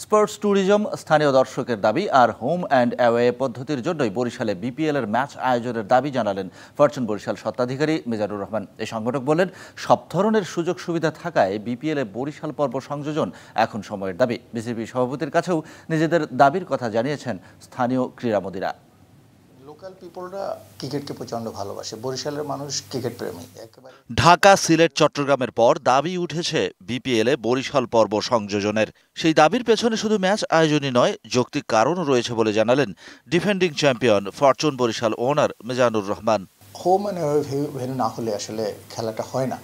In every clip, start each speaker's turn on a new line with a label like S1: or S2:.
S1: Sports tourism স্থানীয় দর্শকের দাবি আর হোম অ্যান্ড অ্যাওয়ে পদ্ধতির জন্যই বরিশালে বিপিএল এর ম্যাচ আয়োজনের দাবি জানালেন ফরচুন বরিশাল স্বত্বাধিকারী মিজানুর রহমান। এই সংগঠক বলেন, সব ধরনের সুযোগ সুবিধা থাকায় বিপিএল এ বরিশাল পর্ব সংযোজন এখন সময়ের দাবি। বিসিবি সভাপতির কাছেও নিজেদের দাবির কথা জানিয়েছেন স্থানীয় ক্রীড়ামোদীরা।
S2: লোকাল পিপলরা ক্রিকেটকে প্রচন্ড ভালোবাসে, বরিশালের মানুষ ক্রিকেট প্রেমী একেবারে।
S3: ঢাকা, সিলেট, চট্টগ্রামের পর দাবি উঠেছে বিপিএল এ বরিশাল পর্ব সংযোজনের। সেই দাবির পেছনে শুধু ম্যাচ আয়োজনই নয়, যৌক্তিক কারণও রয়েছে বলে জানালেন defending champion Fortune Barishal owner Mizanur Rahman.
S2: Home and away venue না হলে আসলে খেলাটা হয় না।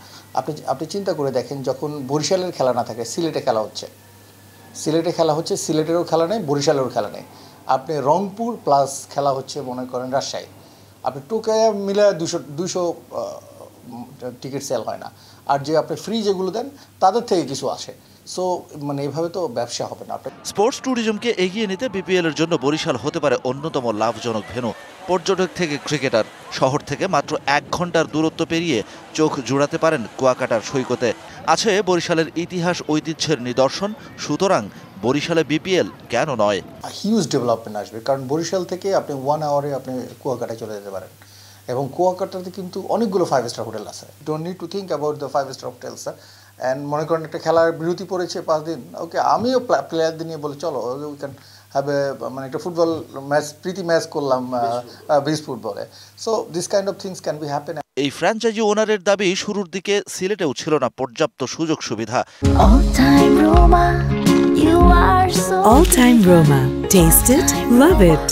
S2: আপনি চিন্তা করে দেখেন, যখন বরিশালের খেলা না থাকে, সিলেটে খেলা হচ্ছে, সিলেটেরও খেলা নেই, বরিশালেরও খেলা নেই। আপনি রংপুর প্লাস খেলা হচ্ছে মনে করেন রাজশাহী, আপনি টোকায়া মিলে 200 টিকিট সেল হয় না। আর যে আপনি ফ্রি যেগুলো দেন তাদের থেকে কিছু আসে। সো মানে এইভাবে তো ব্যবসা হবে না।
S3: স্পোর্টস ট্যুরিজমকে এগিয়ে নিতে বিপিএল এর জন্য বরিশাল হতে পারে অন্যতম লাভজনক ভেন্যু। পর্যটক থেকে ক্রিকেটার, শহর থেকে মাত্র 1 ঘন্টার দূরত্ব পেরিয়ে চোখ জুড়াতে পারেন কুয়াকাটার সৈকতে। আছে বরিশালের ইতিহাস ঐতিহ্যের নিদর্শন, সুতরাং বরিশালে বিপিএল কেন নয়?
S2: হিউজ ডেভেলপমেন্ট আসবে, কারণ বরিশাল থেকে আপনি 1 আওয়ারে আপনি কুয়াকাটায় চলে যেতে পারেন, এবং কুয়াকাটাতে কিন্তু অনেকগুলো 5 স্টার হোটেল আছে। Don't need to think about the 5 star hotels. And মনে করেন একটা খেলার বিরতি পড়েছে 5 দিন, ওকে আমিও প্লেয়ারদের নিয়ে বলে চলো উই ক্যান হ্যাভ এ মানে একটা ফুটবল ম্যাচ, প্রীতি ম্যাচ করলাম বিচ ফুটবলে। So this kind of things can be happen.
S3: এই ফ্র্যাঞ্চাইজি ওনারের দাবি, শুরুর দিকে সিলেটেও ছিল না পর্যাপ্ত সুযোগ সুবিধা।
S4: All time Roma. Taste it, love it.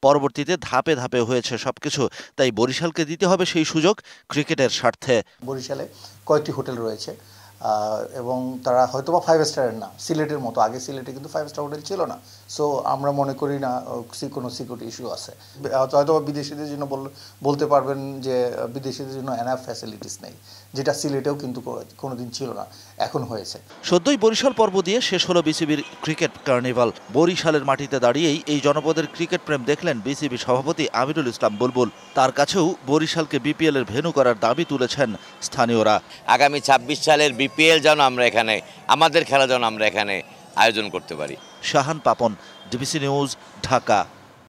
S3: পরবর্তীতে ধাপে ধাপে হয়েছে সবকিছু, তাই বরিশালকে দিতে হবে সেই সুযোগ ক্রিকেটের স্বার্থে।
S2: বরিশালে কয়েকটি হোটেল রয়েছে, এবং তারা হয়তো বা 5 স্টারের না, সিলেটের মতো। আগে সিলেটে কিন্তু 5 স্টার হোটেল ছিল না। সো আমরা মনে করি না কোনো সিকিউরিটি ইস্যু আছে। হয়তো বিদেশিদের জন্য বলতে পারবেন যে বিদেশিদের জন্য এনাফ ফ্যাসিলিটিস নেই, যেটা সিলেটেও কিন্তু কোনোদিন ছিল না, এখন হয়েছে।
S3: সদ্যই বরিশাল পর্ব দিয়ে শেষ হলো বিসিবির ক্রিকেট কার্নিভাল। বরিশালের মাটিতে দাঁড়িয়েই এই জনপদের ক্রিকেট প্রেম দেখলেন বিসিবি সভাপতি আমিরুল ইসলাম বুলবুল। তার কাছেও বরিশালকে বিপিএল এর ভেন্যু করার দাবি তুলেছেন স্থানীয়রা।
S5: আগামী 26 সালের বিপিএল যেন আমরা এখানে, আমাদের খেলা যেন আমরা এখানে আয়োজন করতে পারি।
S3: Shahan Papon, DBC news, Dhaka.